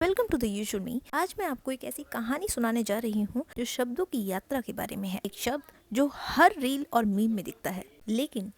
Welcome to the usual मी। आज मैं आपको एक ऐसी कहानी सुनाने जा रही हूँ जो शब्दों की यात्रा के बारे में है। एक शब्द जो हर रील और मीम में दिखता है, लेकिन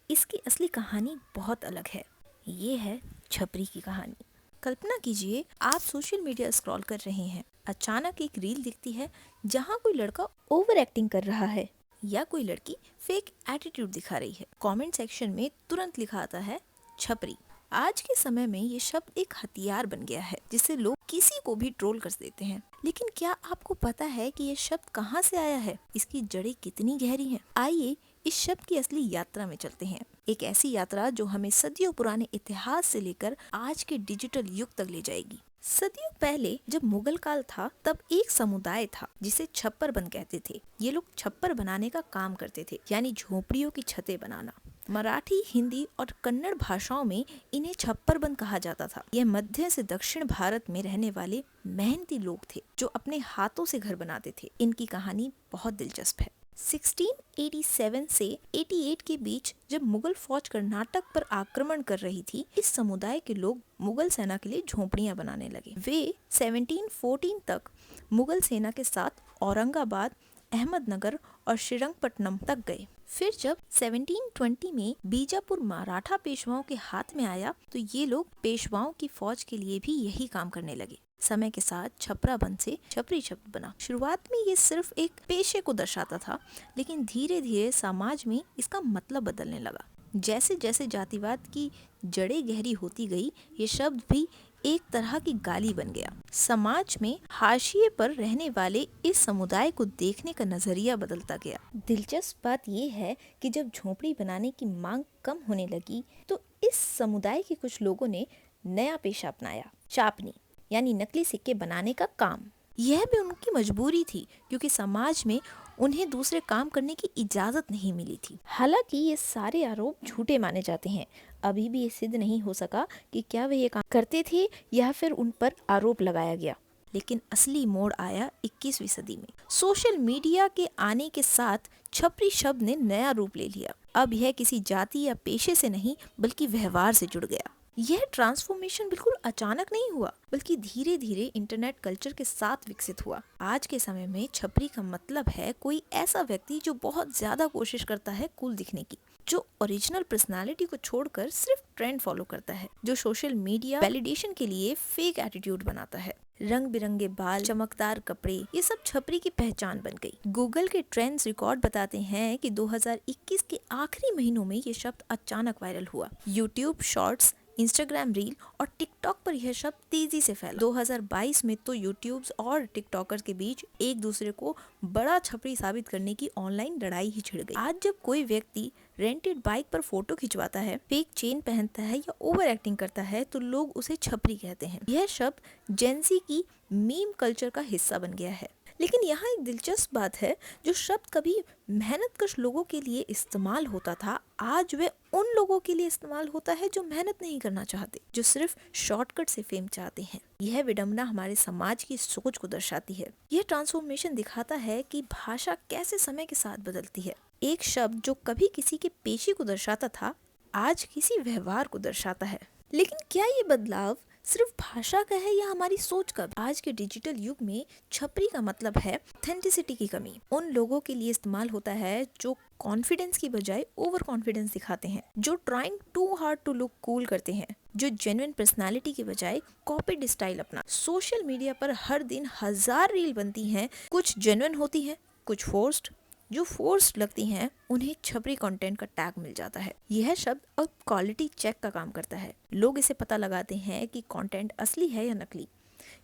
इसकी असली कहानी बहुत अलग है। ये है छपरी की कहानी। कल्पना कीजिए, आप सोशल मीडिया स्क्रॉल कर रहे हैं। अचानक एक रील दिखती है जहाँ कोई लड़का ओवर एक्टिंग कर रहा है या कोई लड़की फेक एटीट्यूड दिखा रही है। कमेंट सेक्शन में तुरंत लिखा आता है छपरी। आज के समय में ये शब्द एक हथियार बन गया है जिससे लोग किसी को भी ट्रोल कर देते हैं। लेकिन क्या आपको पता है कि ये शब्द कहाँ से आया है, इसकी जड़ें कितनी गहरी हैं? आइए इस शब्द की असली यात्रा में चलते हैं। एक ऐसी यात्रा जो हमें सदियों पुराने इतिहास से लेकर आज के डिजिटल युग तक ले जाएगी। सदियों पहले जब मुगल काल था, तब एक समुदाय था जिसे छप्पर बंद कहते थे। ये लोग छप्पर बनाने का काम करते थे, यानी झोपड़ियों की छतें बनाना। मराठी, हिंदी और कन्नड़ भाषाओं में इन्हें छप्पर बंद कहा जाता था। यह मध्य से दक्षिण भारत में रहने वाले मेहनती लोग थे जो अपने हाथों से घर बनाते थे। इनकी कहानी बहुत दिलचस्प है। 1687 से 88 के बीच जब मुगल फौज कर्नाटक पर आक्रमण कर रही थी, इस समुदाय के लोग मुगल सेना के लिए झोपड़ियां बनाने लगे। वे 1714 तक मुगल सेना के साथ औरंगाबाद, अहमदनगर और श्रीरंगपट्टनम तक गए। फिर जब 1720 में बीजापुर मराठा पेशवाओं के हाथ में आया, तो ये लोग पेशवाओं की फौज के लिए भी यही काम करने लगे। समय के साथ छपरा बंद से छपरी शब्द बना। शुरुआत में ये सिर्फ एक पेशे को दर्शाता था, लेकिन धीरे धीरे समाज में इसका मतलब बदलने लगा। जैसे जैसे जातिवाद की जड़ें गहरी होती गई, ये शब्द भी एक तरह की गाली बन गया। समाज में हाशिए पर रहने वाले इस समुदाय को देखने का नजरिया बदलता गया। दिलचस्प बात यह है कि जब झोपड़ी बनाने की मांग कम होने लगी, तो इस समुदाय के कुछ लोगों ने नया पेशा अपनाया, चापनी यानी नकली सिक्के बनाने का काम। यह भी उनकी मजबूरी थी, क्योंकि समाज में उन्हें दूसरे काम करने की इजाजत नहीं मिली थी। हालांकि ये सारे आरोप झूठे माने जाते हैं। अभी भी ये सिद्ध नहीं हो सका कि क्या वे ये काम करते थे या फिर उन पर आरोप लगाया गया। लेकिन असली मोड़ आया 21वीं सदी में। सोशल मीडिया के आने के साथ छपरी शब्द ने नया रूप ले लिया। अब यह किसी जाति या पेशे से नहीं, बल्कि व्यवहार से जुड़ गया। यह ट्रांसफॉर्मेशन बिल्कुल अचानक नहीं हुआ, बल्कि धीरे धीरे इंटरनेट कल्चर के साथ विकसित हुआ। आज के समय में छपरी का मतलब है कोई ऐसा व्यक्ति जो बहुत ज्यादा कोशिश करता है कूल दिखने की, जो ओरिजिनल पर्सनालिटी को छोड़कर सिर्फ ट्रेंड फॉलो करता है, जो सोशल मीडिया वैलिडेशन के लिए फेक एटीट्यूड बनाता है। रंग बिरंगे बाल, चमकदार कपड़े, ये सब छपरी की पहचान बन गई। गूगल के ट्रेंड्स रिकॉर्ड बताते हैं कि 2021 के आखिरी महीनों में ये शब्द अचानक वायरल हुआ। यूट्यूब शॉर्ट्स, इंस्टाग्राम रील और टिकटॉक पर यह शब्द तेजी से फैला। 2022 में तो यूट्यूब और टिकटॉकर्स के बीच एक दूसरे को बड़ा छपरी साबित करने की ऑनलाइन लड़ाई ही छिड़ गई। आज जब कोई व्यक्ति रेंटेड बाइक पर फोटो खिंचवाता है, फेक चेन पहनता है या ओवर एक्टिंग करता है, तो लोग उसे छपरी कहते हैं। यह शब्द जेंजी की मीम कल्चर का हिस्सा बन गया है। लेकिन यहाँ एक दिलचस्प बात है, जो शब्द कभी मेहनतकश लोगों के लिए इस्तेमाल होता था, आज वे उन लोगों के लिए इस्तेमाल होता है जो मेहनत नहीं करना चाहते, जो सिर्फ शॉर्टकट से फेम चाहते हैं। यह विडंबना हमारे समाज की सोच को दर्शाती है। यह ट्रांसफॉर्मेशन दिखाता है कि भाषा कैसे समय के साथ बदलती है। एक शब्द जो कभी किसी के पेशे को दर्शाता था, आज किसी व्यवहार को दर्शाता है। लेकिन क्या ये बदलाव सिर्फ भाषा का है या हमारी सोच का? आज के डिजिटल युग में छपरी का मतलब है ऑथेंटिसिटी की कमी। उन लोगों के लिए इस्तेमाल होता है जो कॉन्फिडेंस की बजाय ओवर कॉन्फिडेंस दिखाते हैं, जो trying too hard to look cool करते हैं, जो जेन्युइन पर्सनालिटी की बजाय कॉपीड स्टाइल अपना। सोशल मीडिया पर हर दिन 1000 रील बनती हैं, कुछ जेन्युइन होती हैं, कुछ फोर्स्ड। जो फोर्स लगती हैं, उन्हें छपरी कंटेंट का टैग मिल जाता है। यह शब्द अब क्वालिटी चेक का काम करता है। लोग इसे पता लगाते हैं कि कंटेंट असली है या नकली।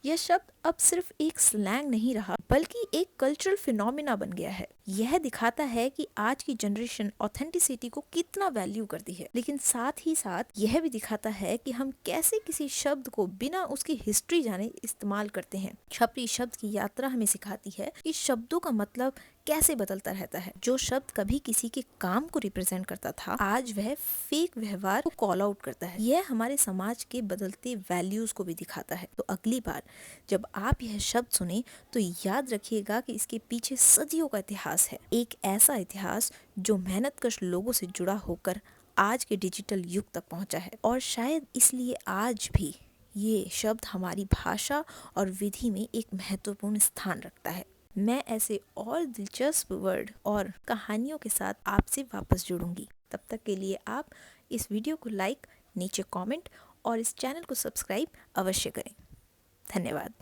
यह शब्द अब सिर्फ एक स्लैंग नहीं रहा, बल्कि एक कल्चरल फिनोमिना बन गया है। यह दिखाता है कि आज की जनरेशन ऑथेंटिसिटी को कितना वैल्यू करती है, लेकिन साथ ही साथ यह भी दिखाता है कि हम कैसे किसी शब्द को बिना उसकी हिस्ट्री जाने इस्तेमाल करते हैं। छपरी शब्द की यात्रा हमें सिखाती है कि शब्दों का मतलब कैसे बदलता रहता है। जो शब्द कभी किसी के काम को रिप्रेजेंट करता था, आज वह फेक व्यवहार को कॉल आउट करता है। यह हमारे समाज के बदलते वैल्यूज को भी दिखाता है। तो अगली बार जब आप यह शब्द सुने, तो याद रखिएगा कि इसके पीछे सदियों का इतिहास है। एक ऐसा इतिहास जो मेहनतकश लोगों से जुड़ा होकर आज के डिजिटल युग तक पहुंचा है, और शायद इसलिए आज भी ये शब्द हमारी भाषा और विधि में एक महत्वपूर्ण स्थान रखता है। मैं ऐसे और दिलचस्प वर्ड और कहानियों के साथ आपसे वापस जुड़ूंगी। तब तक के लिए आप इस वीडियो को लाइक, नीचे कमेंट और इस चैनल को सब्सक्राइब अवश्य करें। धन्यवाद।